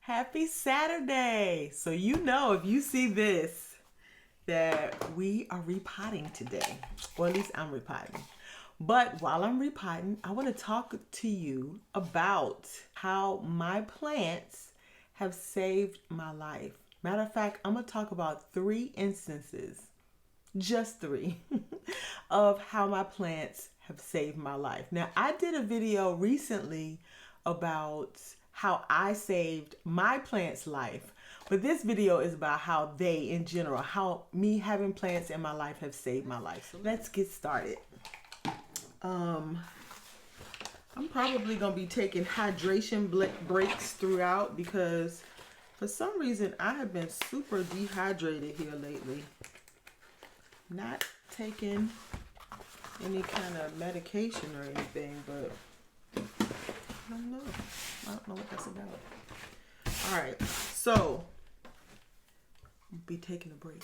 Happy Saturday! So you know, if you see this, that we are repotting today, or at least I'm repotting. But while I'm repotting, I want to talk to you about how my plants have saved my life. Matter of fact, I'm going to talk about 3 instances, just 3, of how my plants have saved my life. Now, I did a video recently about how I saved my plant's life, but this video is about how they, in general, how me having plants in my life have saved my life. So let's get started. I'm probably gonna be taking hydration breaks throughout because for some reason I have been super dehydrated here lately. Not taking any kind of medication or anything, but I don't know. I don't know what that's about. All right, so I'll be taking a break.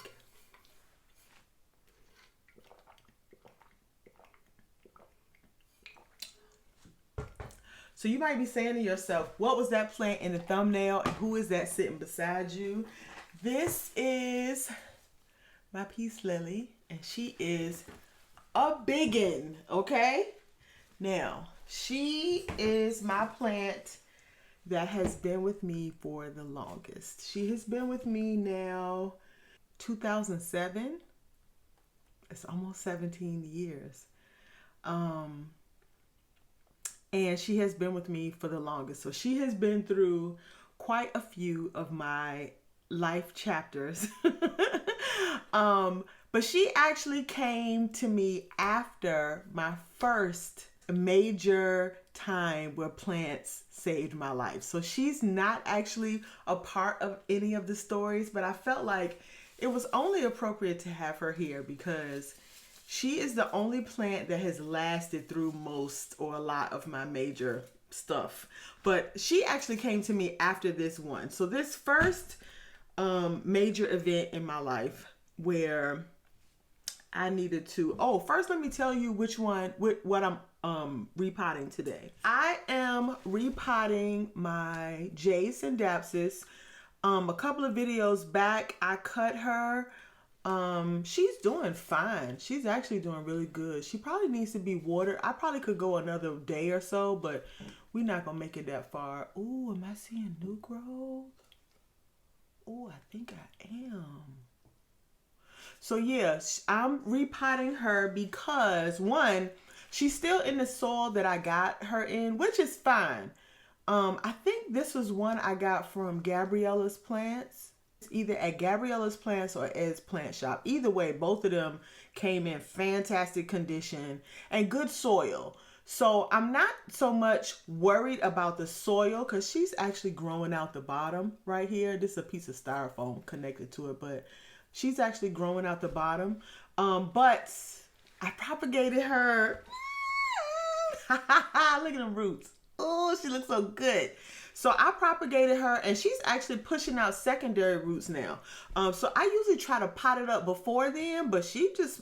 So you might be saying to yourself, what was that plant in the thumbnail and who is that sitting beside you? This is my peace lily and she is a biggin, okay? Now, she is my plant that has been with me for the longest. She has been with me now 2007. It's almost 17 years. And she has been with me for the longest. So she has been through quite a few of my life chapters. But she actually came to me after my first major time where plants saved my life. So she's not actually a part of any of the stories, but I felt like it was only appropriate to have her here because she is the only plant that has lasted through most or a lot of my major stuff. But she actually came to me after this one. So this first major event in my life where I needed to, first let me tell you what I'm repotting today. I am repotting my Jade scindapsus. A couple of videos back, I cut her. She's doing fine. She's actually doing really good. She probably needs to be watered. I probably could go another day or so, but we're not gonna make it that far. Ooh, am I seeing new growth? Ooh, I think I am. So yeah, I'm repotting her because one, she's still in the soil that I got her in, which is fine. I think this was one I got from Gabriella's Plants. Either at Gabriella's Plants or Ed's Plant Shop. Either way, both of them came in fantastic condition and good soil. So I'm not so much worried about the soil because she's actually growing out the bottom right here. This is a piece of styrofoam connected to it, but she's actually growing out the bottom. But I propagated her. Look at them roots. Oh, she looks so good. So I propagated her and she's actually pushing out secondary roots now. So I usually try to pot it up before then, but she just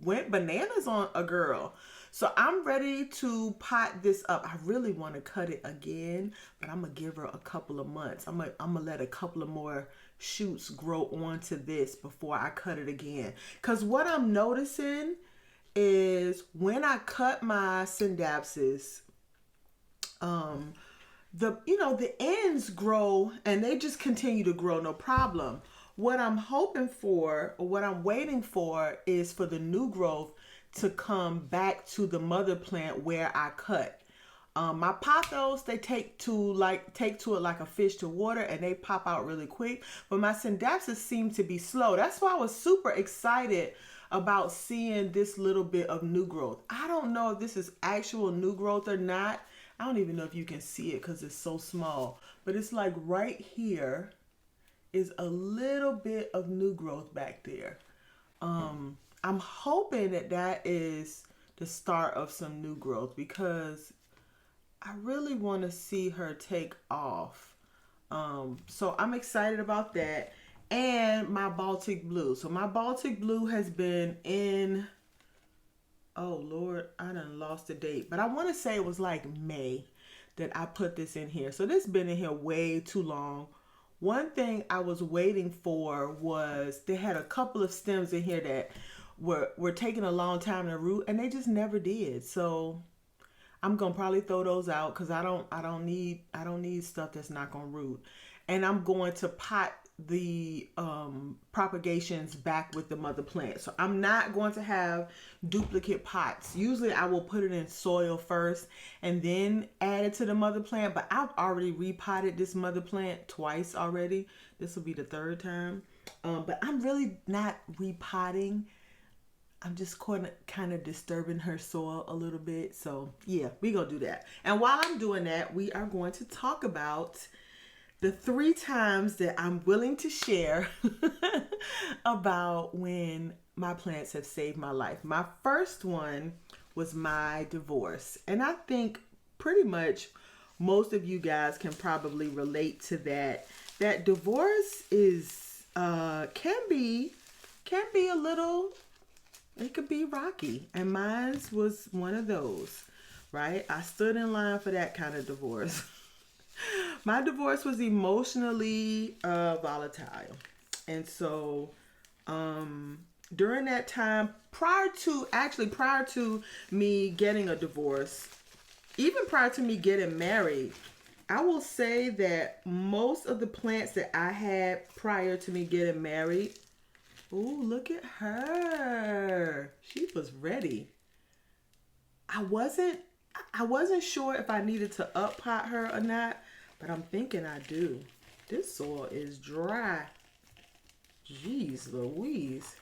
went bananas on a girl. So I'm ready to pot this up. I really want to cut it again, but I'm going to give her a couple of months. I'm going to let a couple of more shoots grow onto this before I cut it again. Because what I'm noticing is when I cut my scindapsus, the ends grow and they just continue to grow, no problem. What I'm hoping for, or what I'm waiting for, is for the new growth to come back to the mother plant where I cut. My pothos, they take to it like a fish to water and they pop out really quick. But my scindapsus seem to be slow. That's why I was super excited about seeing this little bit of new growth. I don't know if this is actual new growth or not. I don't even know if you can see it because it's so small, but it's like right here is a little bit of new growth back there. I'm hoping that is the start of some new growth because I really want to see her take off. So I'm excited about that. And my Baltic Blue. So my Baltic Blue has been in, oh Lord, I done lost the date, but I want to say it was like May that I put this in here. So this has been in here way too long. One thing I was waiting for was they had a couple of stems in here that were taking a long time to root, and they just never did. So I'm gonna probably throw those out because I don't need stuff that's not gonna root. And I'm going to pot the propagations back with the mother plant. So I'm not going to have duplicate pots. Usually I will put it in soil first and then add it to the mother plant, but I've already repotted this mother plant twice already. This will be the third time. But I'm really not repotting. I'm just kind of disturbing her soil a little bit. So yeah, we gonna do that. And while I'm doing that, we are going to talk about the 3 times that I'm willing to share about when my plants have saved my life. My first one was my divorce. And I think pretty much most of you guys can probably relate to that. That divorce is can be a little, it could be rocky. And mine was one of those, right? I stood in line for that kind of divorce. My divorce was emotionally volatile. And so during that time, prior to me getting a divorce, even prior to me getting married, I will say that most of the plants that I had prior to me getting married, ooh, look at her. She was ready. I wasn't sure if I needed to up pot her or not, but I'm thinking I do. This soil is dry. Jeez Louise.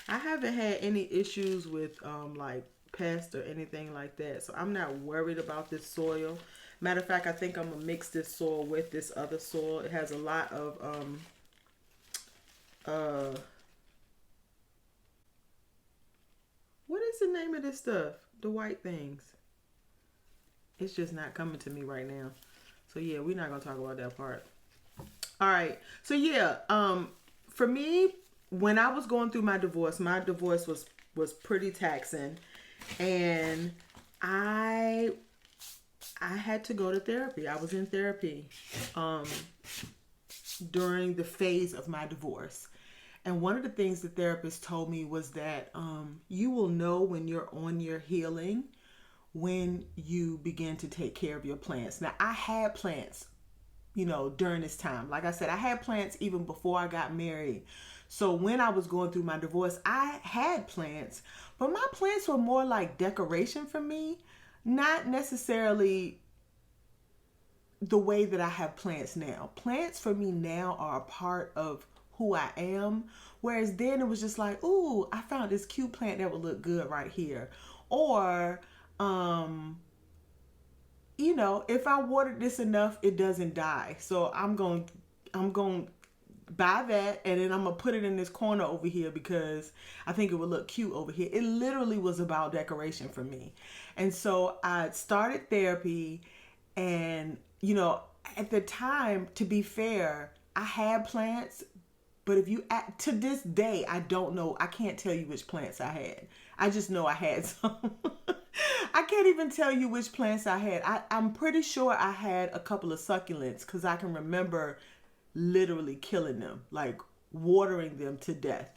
I haven't had any issues with like pests or anything like that, so I'm not worried about this soil. Matter of fact, I think I'm gonna mix this soil with this other soil. It has a lot of what is the name of this stuff? The white things. It's just not coming to me right now. So yeah, we're not gonna talk about that part. All right. So yeah, for me, when I was going through my divorce was pretty taxing, and I had to go to therapy. I was in therapy during the phase of my divorce. And one of the things the therapist told me was that you will know when you're on your healing when you begin to take care of your plants. Now, I had plants, during this time. Like I said, I had plants even before I got married. So when I was going through my divorce, I had plants, but my plants were more like decoration for me, not necessarily the way that I have plants now. Plants for me now are a part of who I am. Whereas then it was just like, ooh, I found this cute plant that would look good right here. Or, if I watered this enough, it doesn't die. So I'm going to buy that, and then I'm going to put it in this corner over here because I think it would look cute over here. It literally was about decoration for me. And so I started therapy, and, at the time, to be fair, I had plants, but to this day, I don't know. I can't tell you which plants I had. I just know I had some. I can't even tell you which plants I had. I'm pretty sure I had a couple of succulents because I can remember literally killing them, like watering them to death.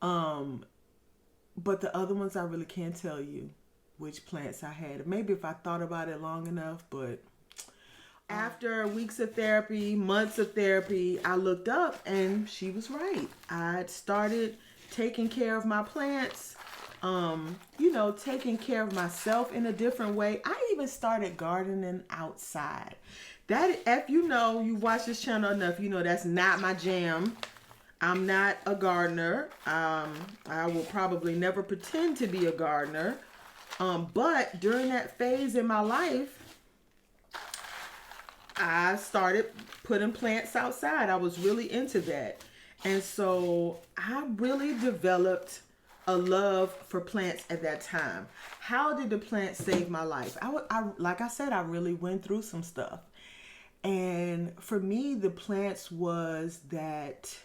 But the other ones, I really can't tell you which plants I had. Maybe if I thought about it long enough, but after weeks of therapy, months of therapy, I looked up and she was right. I started taking care of my plants, taking care of myself in a different way. I even started gardening outside. That, if you watch this channel enough, that's not my jam. I'm not a gardener. I will probably never pretend to be a gardener. But during that phase in my life, I started putting plants outside. I was really into that. And so I really developed a love for plants at that time. How did the plants save my life? Like I said, I really went through some stuff. And for me, the plants was that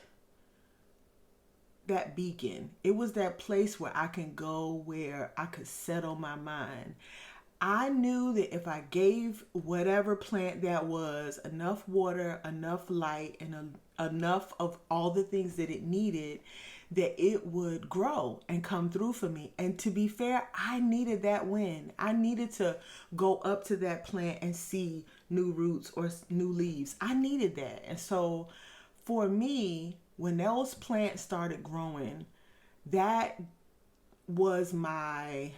beacon. It was that place where I can go, where I could settle my mind. I knew that if I gave whatever plant that was enough water, enough light, and enough of all the things that it needed, that it would grow and come through for me. And to be fair, I needed that win. I needed to go up to that plant and see new roots or new leaves. I needed that. And so for me, when those plants started growing, that was my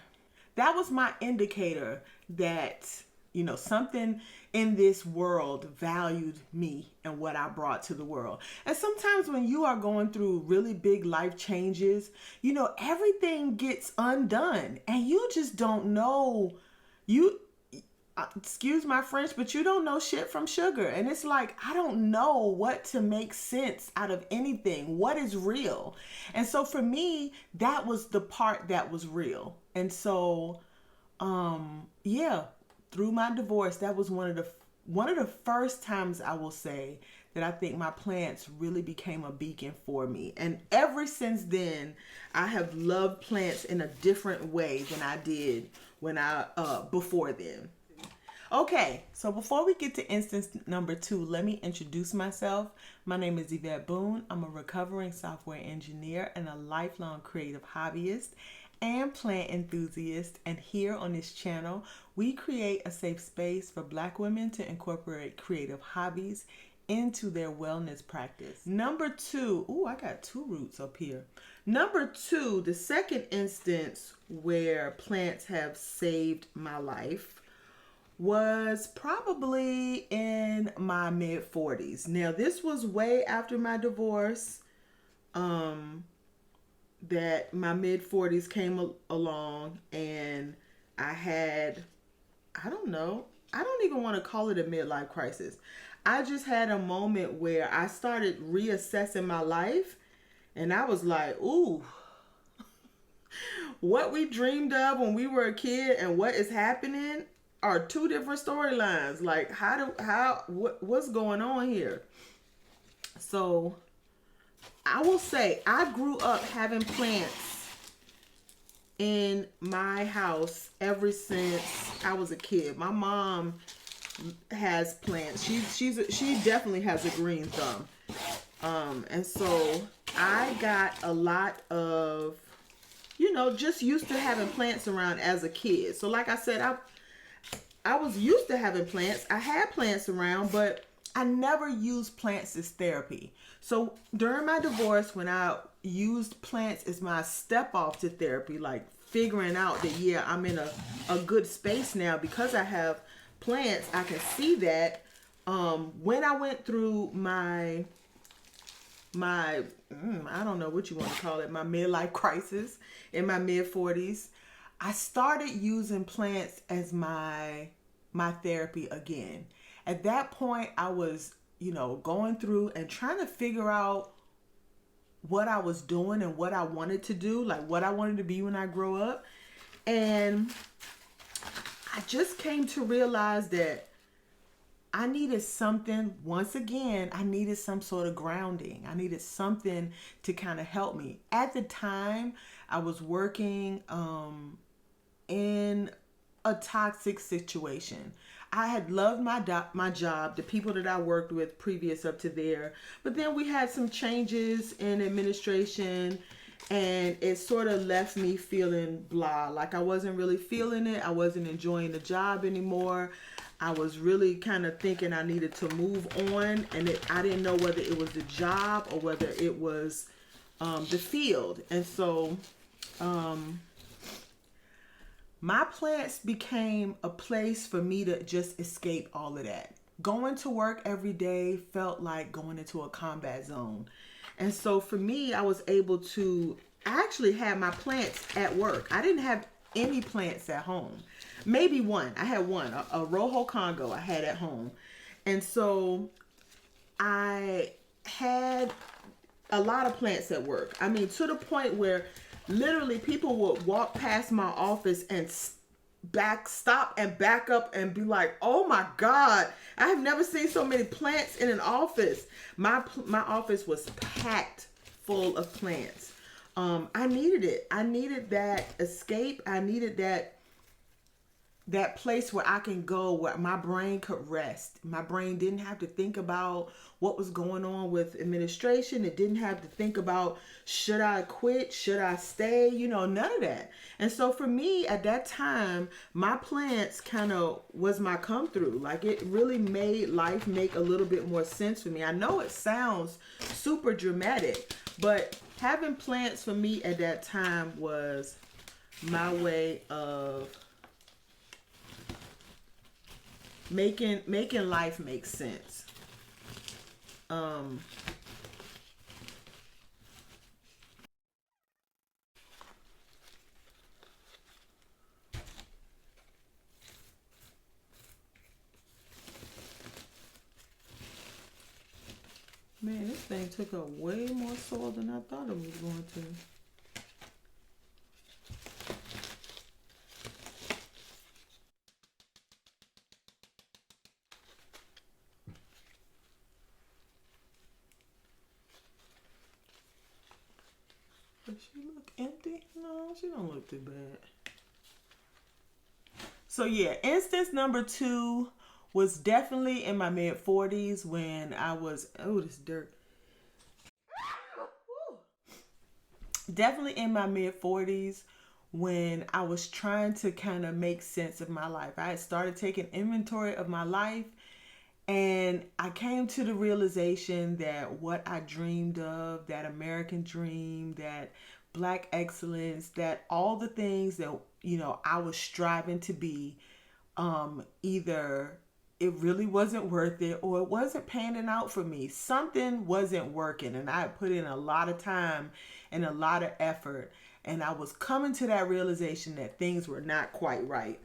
indicator that, you know, something in this world valued me and what I brought to the world. And sometimes when you are going through really big life changes, you know, everything gets undone and you just don't know, excuse my French, but you don't know shit from sugar. And it's like, I don't know what to make sense out of anything. What is real? And so for me, that was the part that was real. And so, yeah, through my divorce, that was one of the first times, I will say, that I think my plants really became a beacon for me. And ever since then, I have loved plants in a different way than I did when before then. Okay, so before we get to instance number 2, let me introduce myself. My name is Yvette Boone. I'm a recovering software engineer and a lifelong creative hobbyist and plant enthusiast. And here on this channel, we create a safe space for Black women to incorporate creative hobbies into their wellness practice. Number 2, I got 2 roots up here. Number 2, the second instance where plants have saved my life was probably in my mid-40s. Now, this was way after my divorce, that my mid-40s came along, and I had, I don't even want to call it a midlife crisis. I just had a moment where I started reassessing my life, and I was like, ooh, what we dreamed of when we were a kid and what is happening are 2 different storylines. Like, what's going on here? So I will say I grew up having plants in my house ever since I was a kid. My mom has plants. She definitely has a green thumb. And so I got a lot of, just used to having plants around as a kid. So like I said, I was used to having plants. I had plants around, but I never used plants as therapy. So during my divorce, when I used plants as my step off to therapy, like figuring out that, yeah, I'm in a good space now because I have plants, I can see that when I went through my I don't know what you want to call it, my midlife crisis in my mid-40s, I started using plants as my therapy again. At that point, I was, going through and trying to figure out what I was doing and what I wanted to do, like what I wanted to be when I grow up. And I just came to realize that I needed something, once again, I needed some sort of grounding. I needed something to kind of help me. At the time, I was working in a toxic situation. I had loved my job, the people that I worked with previous up to there, but then we had some changes in administration and it sort of left me feeling blah, like I wasn't really feeling it. I wasn't enjoying the job anymore. I was really kind of thinking I needed to move on, and I didn't know whether it was the job or whether it was the field. And so my plants became a place for me to just escape all of that. Going to work every day felt like going into a combat zone. And so for me, I was able to actually have my plants at work. I didn't have any plants at home. Maybe one. I had one, a Rojo Congo I had at home. And so I had a lot of plants at work. I mean, to the point where literally people would walk past my office and stop and back up and be like, oh my God, I have never seen so many plants in an office. My office was packed full of plants. I needed it. I needed that escape. I needed that that place where I can go where my brain could rest. My brain didn't have to think about what was going on with administration. It didn't have to think about, should I quit? Should I stay? You know, none of that. And so for me at that time, my plants kind of was my come through. Like, it really made life make a little bit more sense for me. I know it sounds super dramatic, but having plants for me at that time was my way of making life make sense. Man, this thing took up way more soil than I thought it was going to. Does she look empty? No, she don't look too bad. So yeah, instance number 2 was definitely in my mid 40s when I was, oh, this dirt. Definitely in my mid 40s when I was trying to kind of make sense of my life. I had started taking inventory of my life, and I came to the realization that what I dreamed of, that American dream, that Black excellence, that all the things that, you know, I was striving to be, either it really wasn't worth it or it wasn't panning out for me. Something wasn't working, and I had put in a lot of time and a lot of effort, and I was coming to that realization that things were not quite right.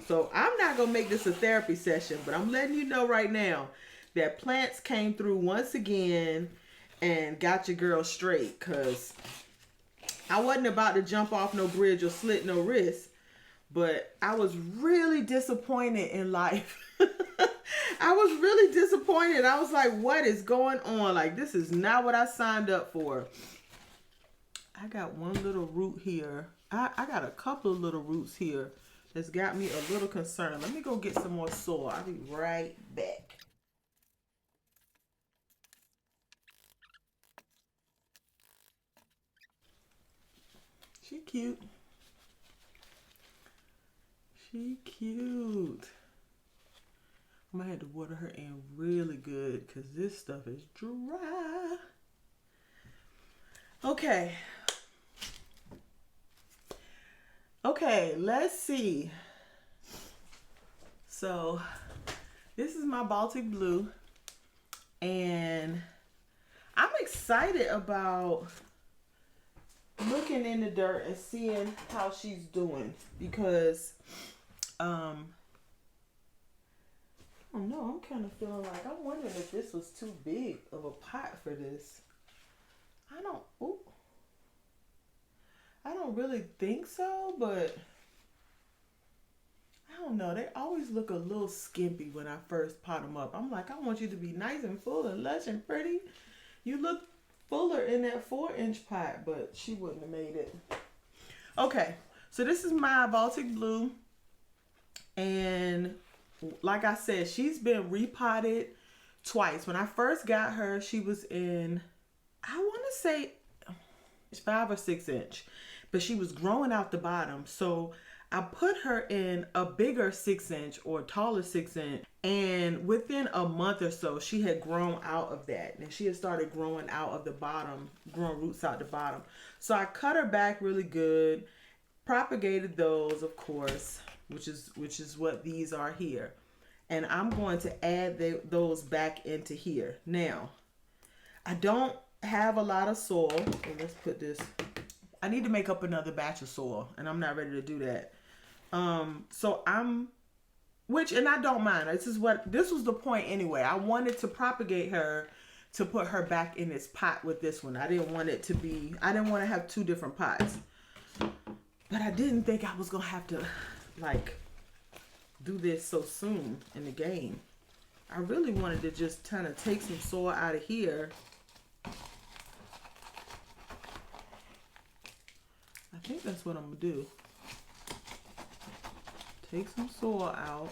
So I'm not gonna make this a therapy session, but I'm letting you know right now that plants came through once again and got your girl straight, because I wasn't about to jump off no bridge or slit no wrist, but I was really disappointed in life. I was really disappointed. I was like, what is going on? Like, this is not what I signed up for. I got one little root here. I got a couple of little roots here that's got me a little concerned. Let me go get some more soil. I'll be right back. She cute. She cute. I'm gonna have to water her in really good because this stuff is dry. Okay. Okay, let's see. So this is my Baltic Blue, and I'm excited about looking in the dirt and seeing how she's doing, because I don't know, I'm kind of feeling like, I'm wondering if this was too big of a pot for this. I don't really think so, but I don't know. They always look a little skimpy when I first pot them up. I'm like, I want you to be nice and full and lush and pretty. You look fuller in that 4-inch pot, but she wouldn't have made it. Okay, so this is my Baltic Blue, and like I said, she's been repotted twice. When I first got her, she was in, I want to say 5 or 6 inch, but she was growing out the bottom. So I put her in a bigger 6-inch or taller 6-inch, and within a month or so, she had grown out of that, and she had started growing out of the bottom, growing roots out the bottom. So I cut her back really good, propagated those, of course, which is what these are here, and I'm going to add those back into here. Now, I don't have a lot of soil. So let's put this. I need to make up another batch of soil, and I'm not ready to do that. So and I don't mind. This was the point anyway. I wanted to propagate her to put her back in this pot with this one. I didn't want to have 2 different pots. But I didn't think I was going to have to, like, do this so soon in the game. I really wanted to just kind of take some soil out of here. I think that's what I'm going to do. Take some soil out.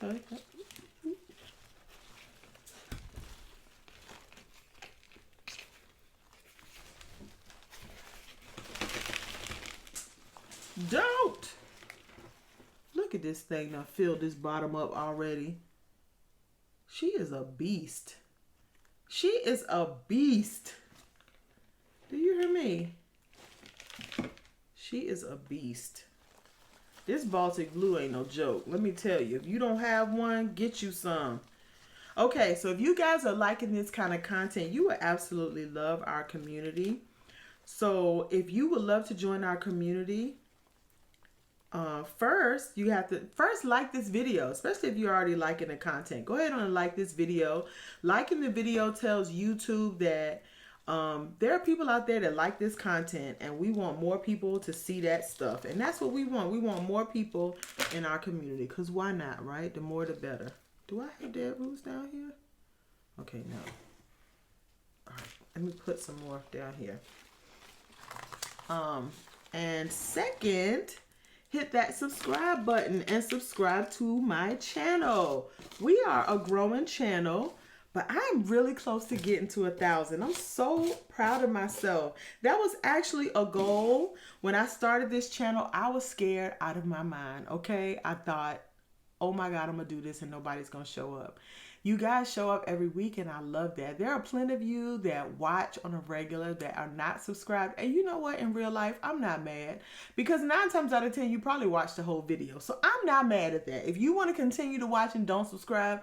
Okay. Don't! Look at this thing now. Filled this bottom up already. She is a beast. She is a beast. Do you hear me? She is a beast. This Baltic Blue ain't no joke. Let me tell you. If you don't have one, get you some. Okay, so if you guys are liking this kind of content, you will absolutely love our community. So if you would love to join our community, first you have to like this video, especially if you're already liking the content. Go ahead and like this video. Liking the video tells YouTube that there are people out there that like this content, and we want more people to see that stuff. And that's what we want. We want more people in our community, because why not, right? The more the better. Do I have dead roots down here? Okay, no. All right, let me put some more down here. And second, hit that subscribe button and subscribe to my channel. We are a growing channel, but I'm really close to getting to 1,000. I'm so proud of myself. That was actually a goal. When I started this channel, I was scared out of my mind, okay? I thought, oh my God, I'm gonna do this and nobody's gonna show up. You guys show up every week, and I love that. There are plenty of you that watch on a regular that are not subscribed. And you know what? In real life, I'm not mad, because 9 times out of 10, you probably watch the whole video. So I'm not mad at that. If you want to continue to watch and don't subscribe,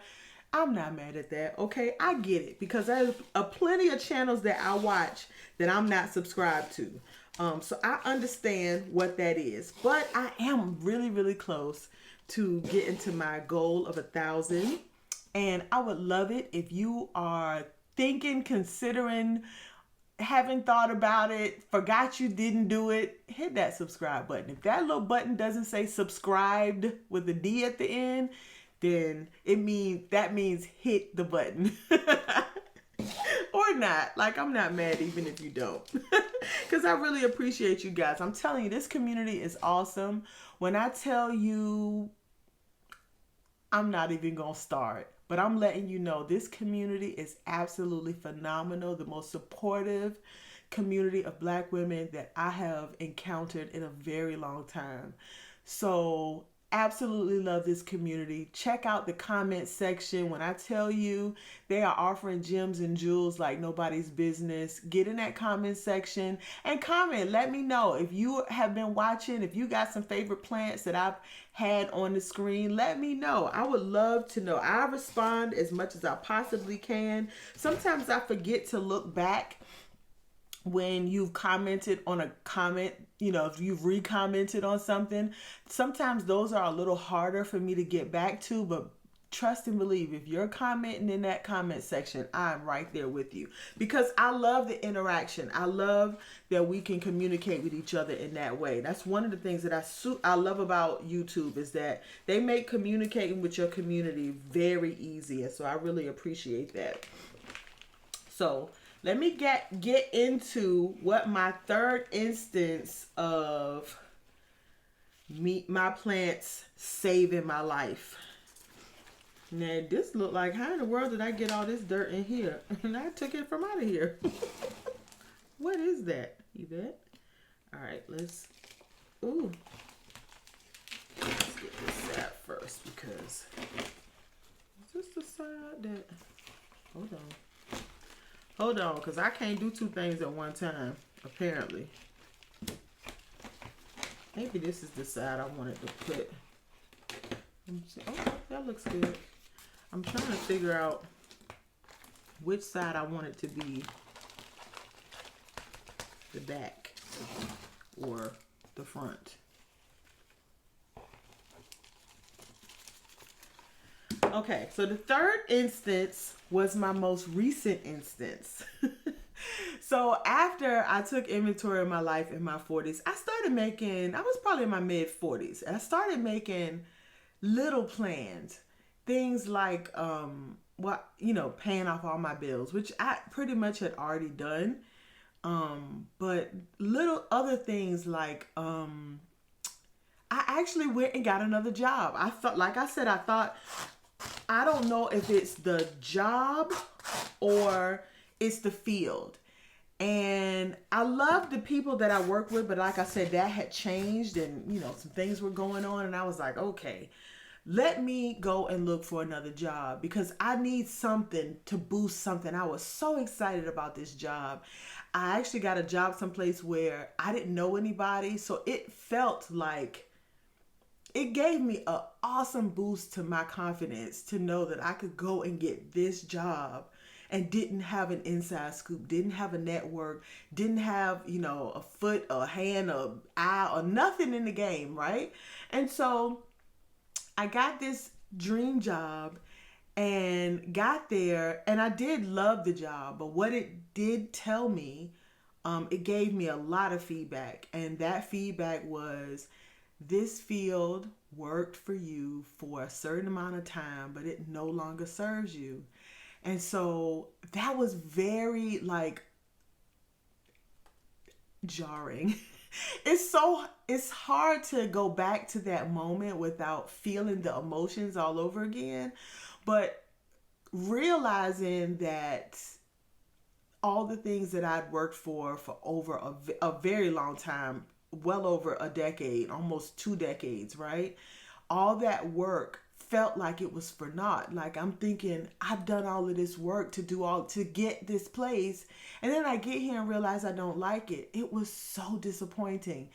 I'm not mad at that. Okay, I get it, because there's plenty of channels that I watch that I'm not subscribed to. So I understand what that is. But I am really, really close to getting to my goal of 1,000. And I would love it if you are thinking, considering, haven't thought about it, forgot you didn't do it, hit that subscribe button. If that little button doesn't say subscribed with a D at the end, then that means hit the button. Or not. Like, I'm not mad even if you don't. Because I really appreciate you guys. I'm telling you, this community is awesome. When I tell you, I'm not even going to start. But I'm letting you know, this community is absolutely phenomenal. The most supportive community of Black women that I have encountered in a very long time. So absolutely love this community. Check out the comment section. When I tell you they are offering gems and jewels like nobody's business, get in that comment section and comment. Let me know if you have been watching, if you got some favorite plants that I've had on the screen. Let me know. I would love to know. I respond as much as I possibly can. Sometimes I forget to look back when you've commented on a comment, you know, if you've re-commented on something. Sometimes those are a little harder for me to get back to, but trust and believe, if you're commenting in that comment section, I'm right there with you, because I love the interaction. I love that we can communicate with each other in that way. That's one of the things that I love about YouTube, is that they make communicating with your community very easy. And so I really appreciate that. So let me get into what my third instance of my plants saving my life. Now, this looked like, how in the world did I get all this dirt in here? And I took it from out of here. What is that, Yvette? All right, let's get this side first, because is this the side that, hold on, because I can't do 2 things at one time, apparently. Maybe this is the side I wanted to put. Oh, that looks good. I'm trying to figure out which side I want it to be, the back or the front. Okay, so the third instance was my most recent instance. So after I took inventory of my life in my 40s, I was probably in my mid 40s, and I started making little plans. Things like well, you know, paying off all my bills, which I pretty much had already done. But little other things like I actually went and got another job. I thought, like I said, I don't know if it's the job or it's the field. And I love the people that I work with, but like I said, that had changed and, you know, some things were going on. And I was like, okay, let me go and look for another job because I need something to boost something. I was so excited about this job. I actually got a job someplace where I didn't know anybody. So it felt like it gave me an awesome boost to my confidence to know that I could go and get this job and didn't have an inside scoop, didn't have a network, didn't have, you know, a foot, a hand, a eye, or nothing in the game, right? And so I got this dream job and got there, and I did love the job, but what it did tell me, it gave me a lot of feedback, and that feedback was, this field worked for you for a certain amount of time, but it no longer serves you. And so that was very like jarring. It's hard to go back to that moment without feeling the emotions all over again, but realizing that all the things that I'd worked for over a very long time, well over a decade, almost 2 decades, right? All that work felt like it was for naught. Like I'm thinking, I've done all of this work to get this place. And then I get here and realize I don't like it. It was so disappointing.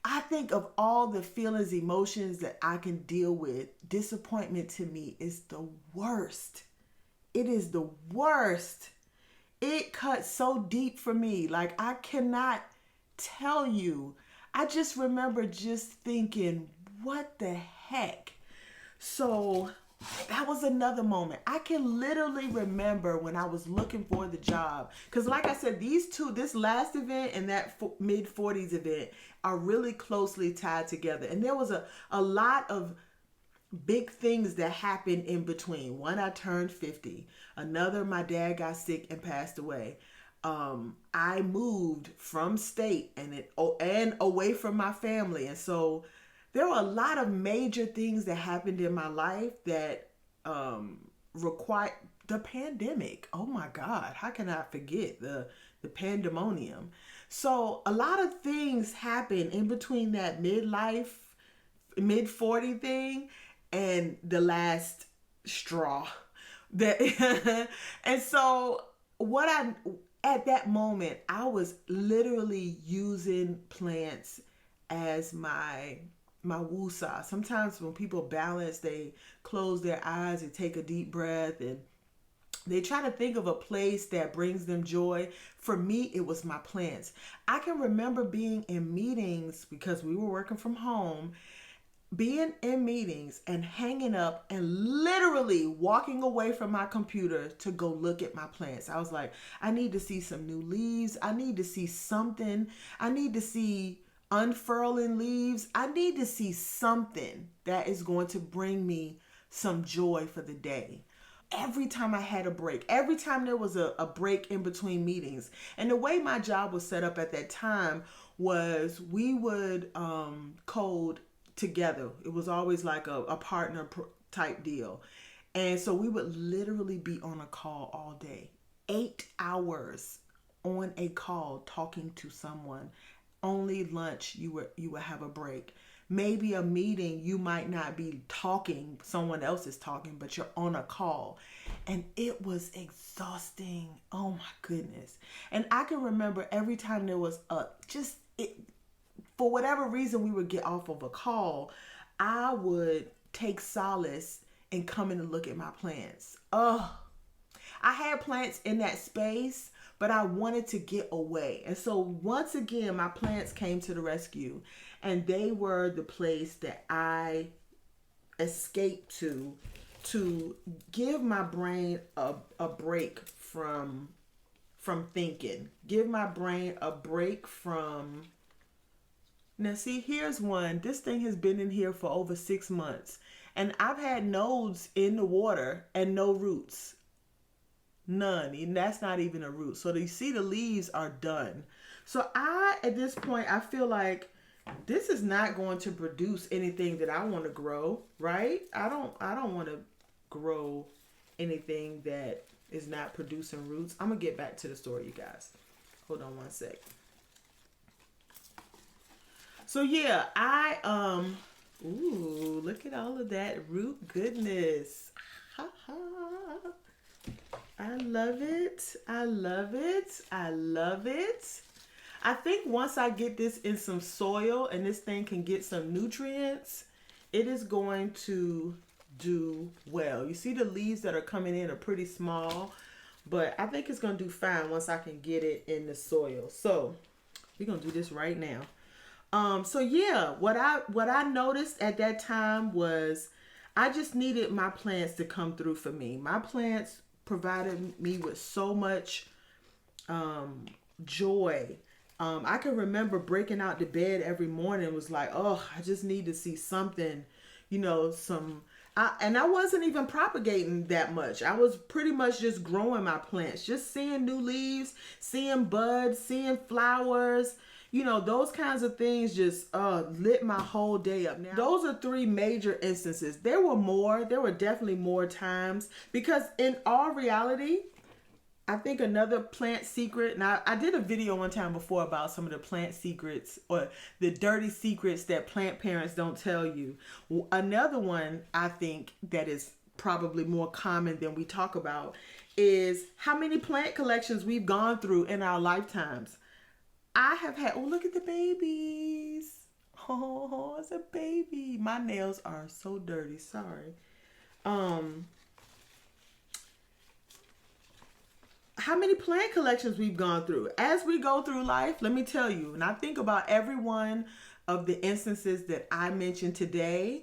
I think of all the feelings, emotions that I can deal with, disappointment to me is the worst. It is the worst. It cuts so deep for me. Like I cannot tell you. I just remember just thinking, what the heck? So that was another moment. I can literally remember when I was looking for the job. Because like I said, this last event and that mid-40s event are really closely tied together. And there was a lot of big things that happened in between. One, I turned 50. Another, my dad got sick and passed away. I moved from state and away from my family. And so there were a lot of major things that happened in my life that required the pandemic. Oh my God, how can I forget the pandemonium? So a lot of things happened in between that mid 40 thing and the last straw. And so at that moment, I was literally using plants as my woosah. Sometimes when people balance, they close their eyes and take a deep breath and they try to think of a place that brings them joy. For me, it was my plants. I can remember being in meetings because we were working from home, being in meetings and hanging up and literally walking away from my computer to go look at my plants. I was like, I need to see some new leaves. I need to see something. I need to see unfurling leaves. I need to see something that is going to bring me some joy for the day. Every time I had a break, every time there was a break in between meetings. And the way my job was set up at that time was we would code together. It was always like a partner type deal. And so we would literally be on a call all day, 8 hours on a call talking to someone. Only lunch you would have a break. Maybe a meeting you might not be talking, someone else is talking, but you're on a call. And it was exhausting. Oh my goodness. And I can remember every time there was for whatever reason we would get off of a call, I would take solace in coming to look at my plants. Oh, I had plants in that space, but I wanted to get away. And so once again, my plants came to the rescue, and they were the place that I escaped to give my brain a break from thinking. Give my brain a break from... Now see, here's one. This thing has been in here for over 6 months, and I've had nodes in the water and no roots. None. And that's not even a root. So you see the leaves are done. So at this point, I feel like this is not going to produce anything that I want to grow, right? I don't want to grow anything that is not producing roots. I'm going to get back to the story, you guys. Hold on one sec. So yeah, ooh, look at all of that root goodness. Ha ha. I love it. I love it. I love it. I think once I get this in some soil and this thing can get some nutrients, it is going to do well. You see the leaves that are coming in are pretty small, but I think it's going to do fine once I can get it in the soil. So we're going to do this right now. So yeah, what I noticed at that time was I just needed my plants to come through for me. My plants provided me with so much joy. I can remember breaking out the bed every morning. It was like, oh, I just need to see something, you know, and I wasn't even propagating that much. I was pretty much just growing my plants, just seeing new leaves, seeing buds, seeing flowers. You know, those kinds of things just lit my whole day up. Now, those are 3 major instances. There were more. There were definitely more times because in all reality, I think another plant secret, now I did a video one time before about some of the plant secrets or the dirty secrets that plant parents don't tell you. Another one I think that is probably more common than we talk about is how many plant collections we've gone through in our lifetimes. I have had, oh, look at the babies. Oh, it's a baby. My nails are so dirty. Sorry. How many plant collections we've gone through. As we go through life, let me tell you, and I think about every one of the instances that I mentioned today,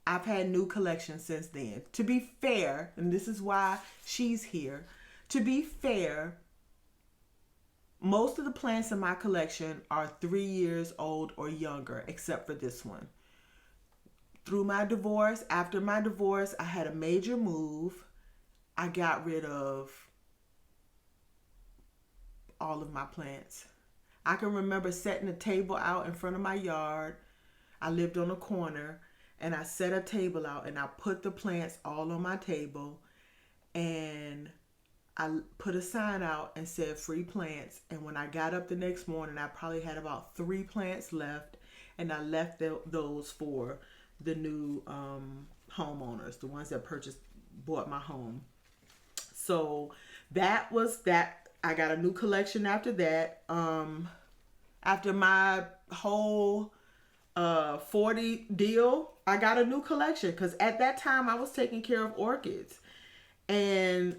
I've had new collections since then. To be fair, and this is why she's here, to be fair, most of the plants in my collection are 3 years old or younger, except for this one. Through my divorce, after my divorce, I had a major move. I got rid of all of my plants. I can remember setting a table out in front of my yard. I lived on a corner and I set a table out and I put the plants all on my table and I put a sign out and said free plants. And when I got up the next morning, I probably had about 3 plants left and I left those for the new homeowners, the ones that bought my home. So that was that. I got a new collection after that. After my whole 40 deal, I got a new collection because at that time I was taking care of orchids. And,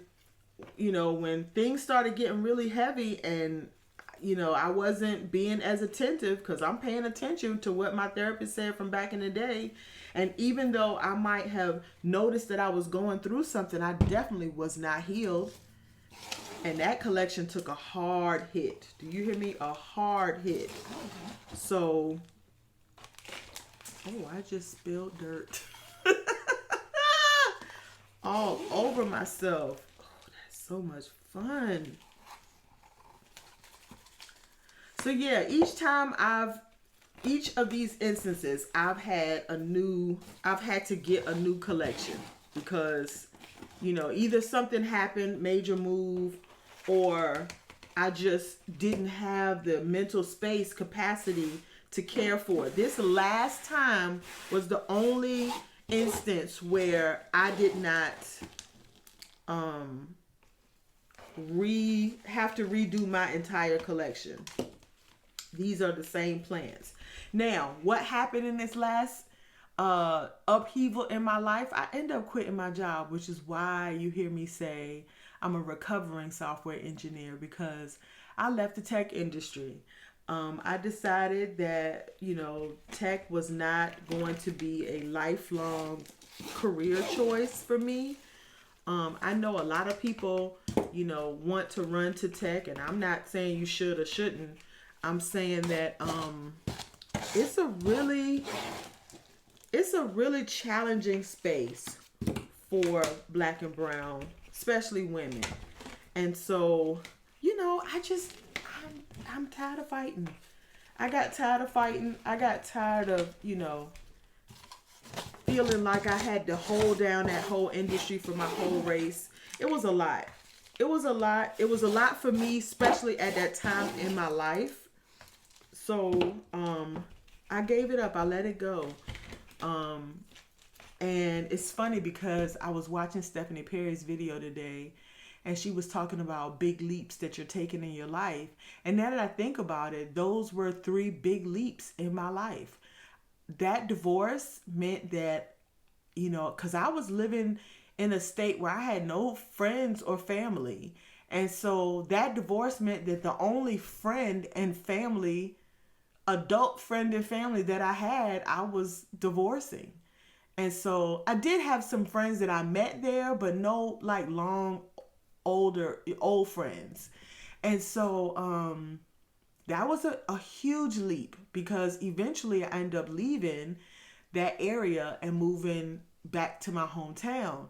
you know, when things started getting really heavy and, you know, I wasn't being as attentive because I'm paying attention to what my therapist said from back in the day. And even though I might have noticed that I was going through something, I definitely was not healed. And that collection took a hard hit. Do you hear me? A hard hit. So, oh, I just spilled dirt all over myself. Oh, that's so much fun. So yeah, each of these instances, I've had to get a new collection because, you know, either something happened, major move, or I just didn't have the mental space capacity to care for it. This last time was the only instance where I did not have to redo my entire collection. These are the same plants. Now, what happened in this last upheaval in my life? I ended up quitting my job, which is why you hear me say I'm a recovering software engineer, because I left the tech industry. I decided that, you know, tech was not going to be a lifelong career choice for me. I know a lot of people, you know, want to run to tech, and I'm not saying you should or shouldn't. I'm saying that it's a really challenging space for Black and brown especially women. And so, you know, I'm tired of fighting. I got tired of fighting. I got tired of, you know, feeling like I had to hold down that whole industry for my whole race. It was a lot. It was a lot. It was a lot for me, especially at that time in my life. So, I gave it up. I let it go. And it's funny because I was watching Stephanie Perry's video today, and she was talking about big leaps that you're taking in your life. And now that I think about it, those were 3 big leaps in my life. That divorce meant that, you know, because I was living in a state where I had no friends or family. And so that divorce meant that the only friend and family, adult friend and family that I had, I was divorcing. And so I did have some friends that I met there, but no like long, old friends. And so that was a huge leap, because eventually I ended up leaving that area and moving back to my hometown.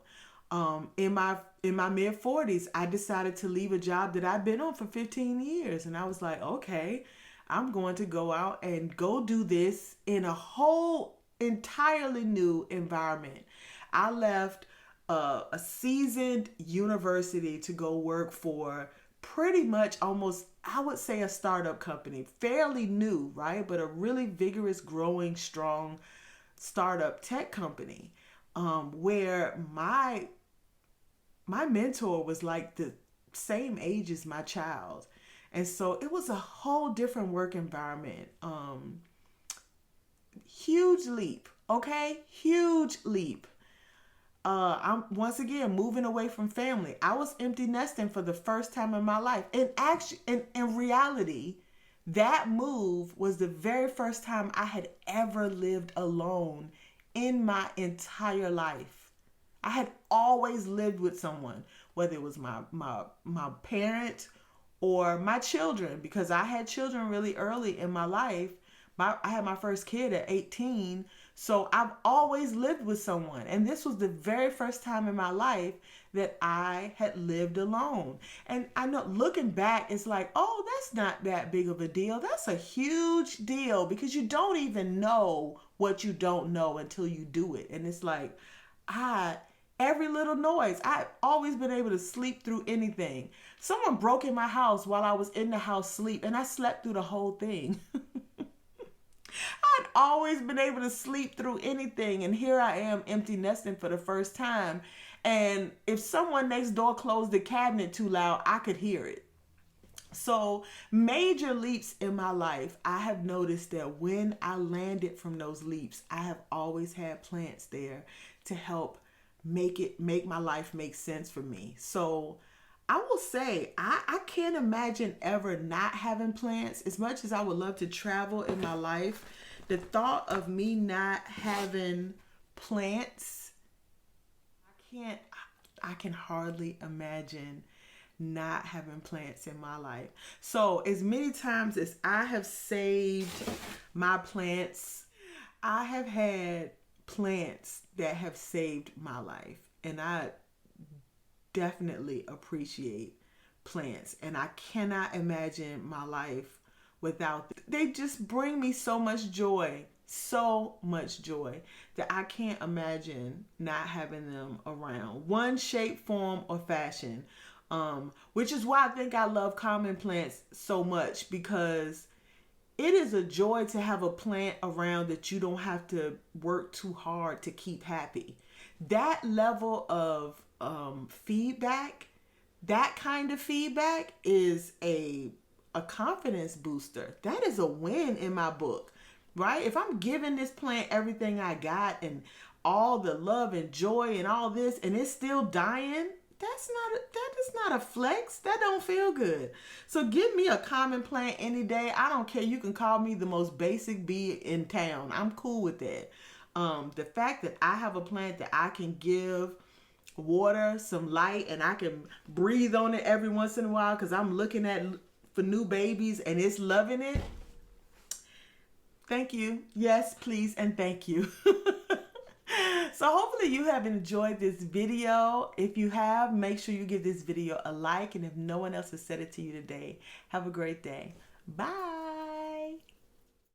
In my mid 40s, I decided to leave a job that I'd been on for 15 years. And I was like, okay, I'm going to go out and go do this in a whole entirely new environment. I left a seasoned university to go work for pretty much almost, I would say, a startup company, fairly new, right? But a really vigorous, growing, strong startup tech company, where my mentor was like the same age as my child. And so it was a whole different work environment. Huge leap, okay? Huge leap. I'm once again moving away from family. I was empty nesting for the first time in my life. And actually, in reality, that move was the very first time I had ever lived alone in my entire life. I had always lived with someone, whether it was my parent or my children, because I had children really early in my life. I had my first kid at 18. So I've always lived with someone. And this was the very first time in my life that I had lived alone. And I know, looking back, it's like, oh, that's not that big of a deal. That's a huge deal, because you don't even know what you don't know until you do it. And it's like, every little noise, I've always been able to sleep through anything. Someone broke in my house while I was in the house sleep, and I slept through the whole thing. I'd always been able to sleep through anything, and here I am empty nesting for the first time. And if someone next door closed the cabinet too loud, I could hear it. So major leaps in my life, I have noticed that when I landed from those leaps, I have always had plants there to help make my life make sense for me. So I will say, I can't imagine ever not having plants. As much as I would love to travel in my life, the thought of me not having plants, I can hardly imagine not having plants in my life. So as many times as I have saved my plants, I have had plants that have saved my life. And I definitely appreciate plants, and I cannot imagine my life without them. They just bring me so much joy that I can't imagine not having them around, one shape, form, or fashion. Which is why I think I love common plants so much, because it is a joy to have a plant around that you don't have to work too hard to keep happy. That level of feedback, that kind of feedback is a confidence booster. That is a win in my book, right? If I'm giving this plant everything I got and all the love and joy and all this, and it's still dying, that is not a flex. That don't feel good. So give me a common plant any day. I don't care. You can call me the most basic bee in town. I'm cool with that. The fact that I have a plant that I can give water, some light, and I can breathe on it every once in a while because I'm looking at for new babies and it's loving it. Thank you. Yes, please, and thank you. So hopefully you have enjoyed this video. If you have, make sure you give this video a like. And if no one else has said it to you today, have a great day. Bye.